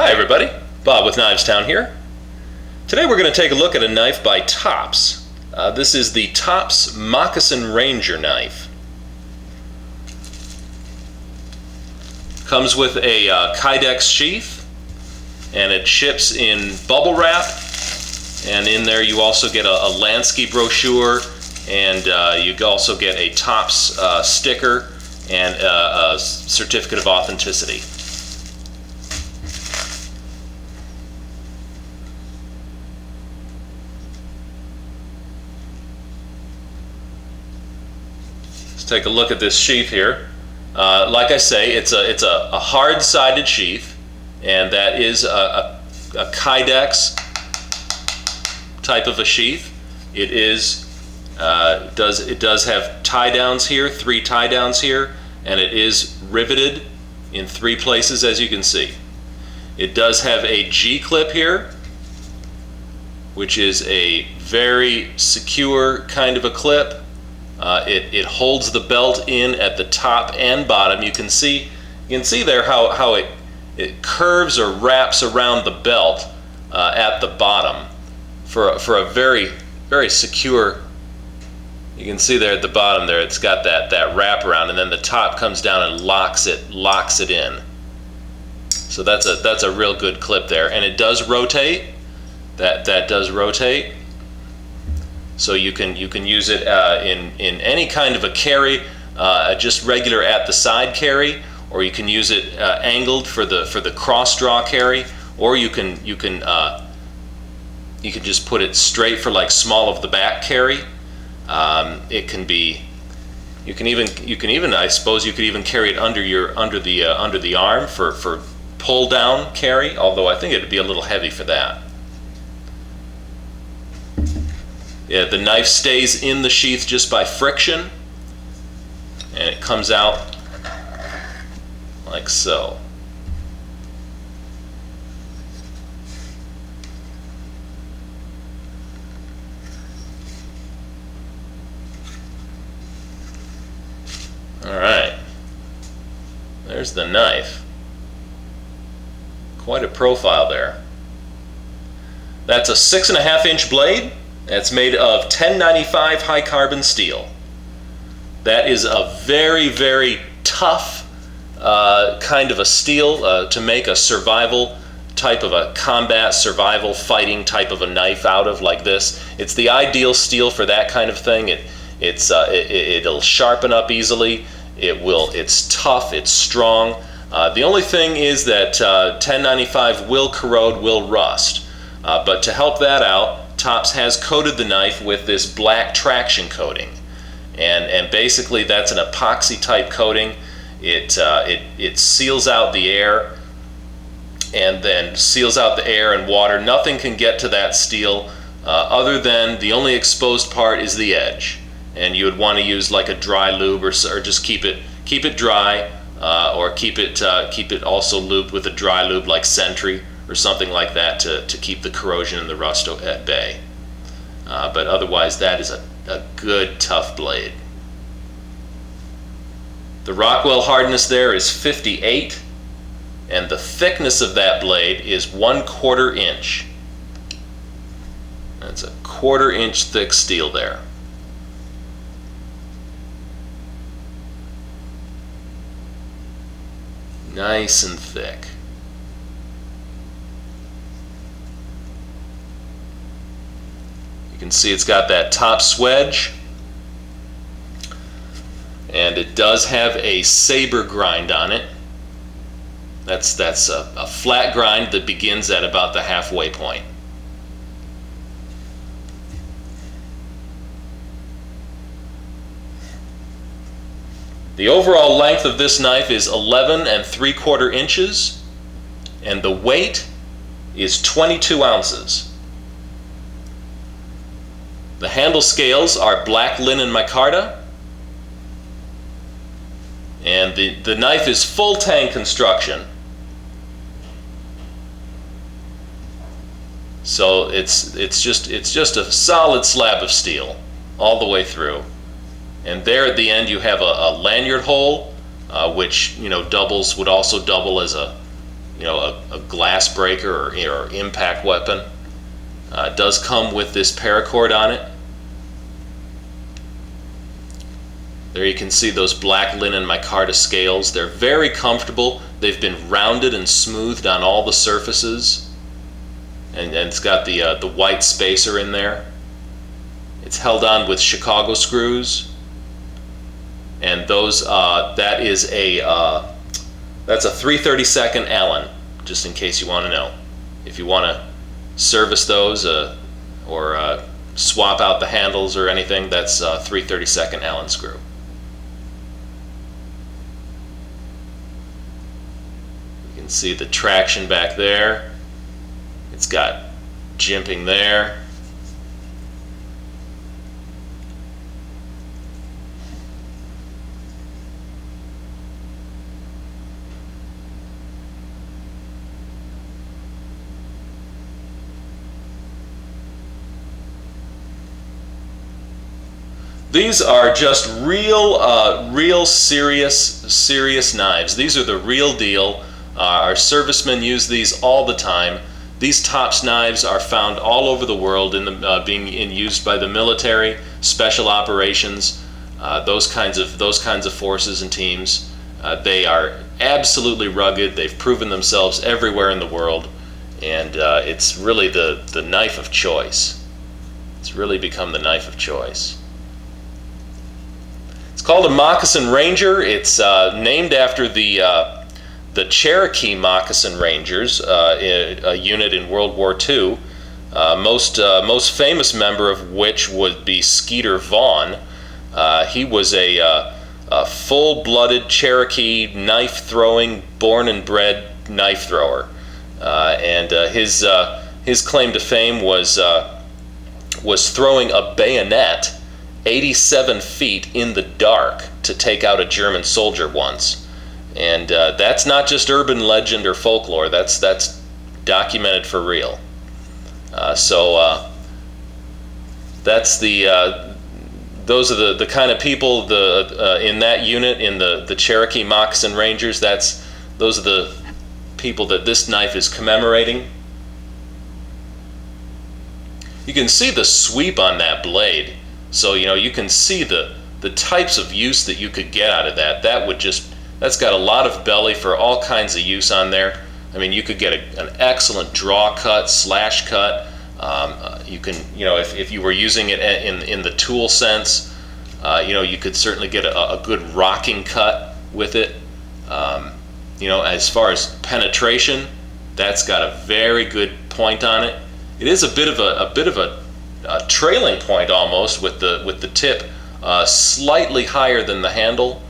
Hi everybody, Bob with Knives Town here. Today we're going to take a look at a knife by Tops. This is the Tops Moccasin Ranger knife. Comes with a Kydex sheath, and it ships in bubble wrap, and in there you also get a Lansky brochure, and you also get a Tops sticker and a certificate of authenticity. Take a look at this sheath here. Like I say, it's a hard-sided sheath, and that is a Kydex type of a sheath. It does have tie downs here, 3 tie downs here, and it is riveted in 3 places, as you can see. It does have a G-clip here, which is a very secure kind of a clip. It holds the belt in at the top and bottom. You can see there how it curves or wraps around the belt at the bottom for a very, very secure. You can see there at the bottom there, it's got that wrap around, and then the top comes down and locks it in. So that's a real good clip there, and it does rotate. That does rotate. So you can use it in any kind of a carry, just regular at the side carry, or you can use it angled for the cross draw carry, or you can just put it straight for like small of the back carry. It can be. You can even I suppose you could even carry it under the arm for pull down carry. Although I think it'd be a little heavy for that. Yeah, the knife stays in the sheath just by friction, and it comes out like so. All right, there's the knife. Quite a profile there. That's a 6.5-inch blade. It's made of 1095 high carbon steel. That is a very, very tough kind of a steel to make a survival type of a combat survival fighting type of a knife out of, like this. It's the ideal steel for that kind of thing. It'll sharpen up easily. It's tough. It's strong. The only thing is that 1095 will corrode, will rust. But to help that out, Tops has coated the knife with this black traction coating, and basically that's an epoxy type coating. It seals out the air, and then seals out the air and water. Nothing can get to that steel other than the only exposed part is the edge, and you would want to use like a dry lube or just keep it dry, or keep it also lubed with a dry lube like Sentry or something like that to keep the corrosion and the rust at bay. But otherwise, that is a good, tough blade. The Rockwell hardness there is 58, and the thickness of that blade is 1/4 inch. That's a 1/4 inch thick steel there. Nice and thick. You can see it's got that top swedge, and it does have a saber grind on it. That's a flat grind that begins at about the halfway point. The overall length of this knife is 11 3/4 inches, and the weight is 22 ounces. The handle scales are black linen micarta, and the knife is full tang construction. So it's just a solid slab of steel all the way through. And there at the end you have a lanyard hole, which would also double as a a glass breaker or impact weapon. It does come with this paracord on it. There you can see those black linen micarta scales. They're very comfortable. They've been rounded and smoothed on all the surfaces. And it's got the white spacer in there. It's held on with Chicago screws. And those that's a 3/32 Allen, just in case you want to know. If you want to service those or swap out the handles or anything, that's a 3/32 Allen screw. You can see the traction back there. It's got jimping there. These are just real serious knives. These are the real deal. Our servicemen use these all the time. These Tops knives are found all over the world, being used by the military, special operations, those kinds of forces and teams. They are absolutely rugged. They've proven themselves everywhere in the world, and it's really the knife of choice. It's really become the knife of choice. It's called a Moccasin Ranger. It's named after the Cherokee Moccasin Rangers, a unit in World War II. Most famous member of which would be Skeeter Vaughn. He was a full-blooded Cherokee knife-throwing, born and bred knife thrower, and his claim to fame was throwing a bayonet 87 feet in the dark to take out a German soldier once. And that's not just urban legend or folklore. That's documented for real. That's those are the kind of people in that unit, in the Cherokee Moccasin Rangers. Those are the people that this knife is commemorating. You can see the sweep on that blade. So you can see the types of use that you could get out of that. That's got a lot of belly for all kinds of use on there. I mean, you could get an excellent draw cut, slash cut. You can, if you were using it in the tool sense, you could certainly get a good rocking cut with it. As far as penetration, that's got a very good point on it. It is a bit of a trailing point almost, with the tip slightly higher than the handle,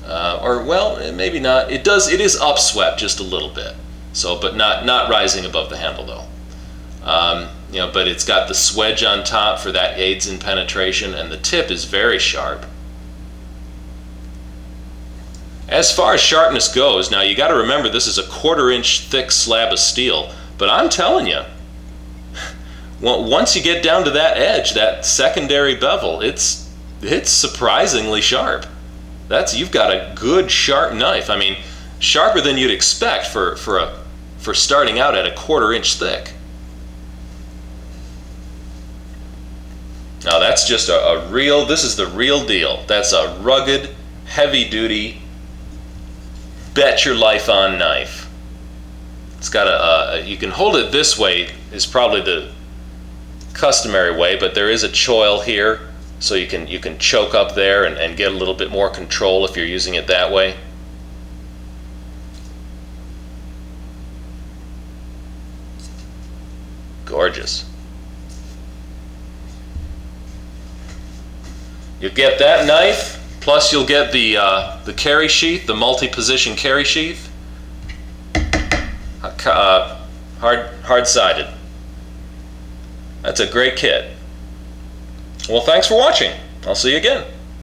or well, maybe not. It is upswept just a little bit, so but not rising above the handle though. But it's got the swedge on top for that aids in penetration, and the tip is very sharp. As far as sharpness goes, now you got to remember this is a 1/4 inch thick slab of steel, but I'm telling you, once you get down to that edge, that secondary bevel, it's surprisingly sharp. You've got a good sharp knife. I mean, sharper than you'd expect for starting out at a 1/4 inch thick. Now that's just this is the real deal. That's a rugged, heavy duty, bet your life on knife. It's got you can hold it this way is probably the customary way, but there is a choil here, so you can choke up there and get a little bit more control if you're using it that way. Gorgeous. You get that knife, plus you'll get the carry sheath, the multi-position carry sheath, hard-sided. That's a great kit. Well, thanks for watching. I'll see you again.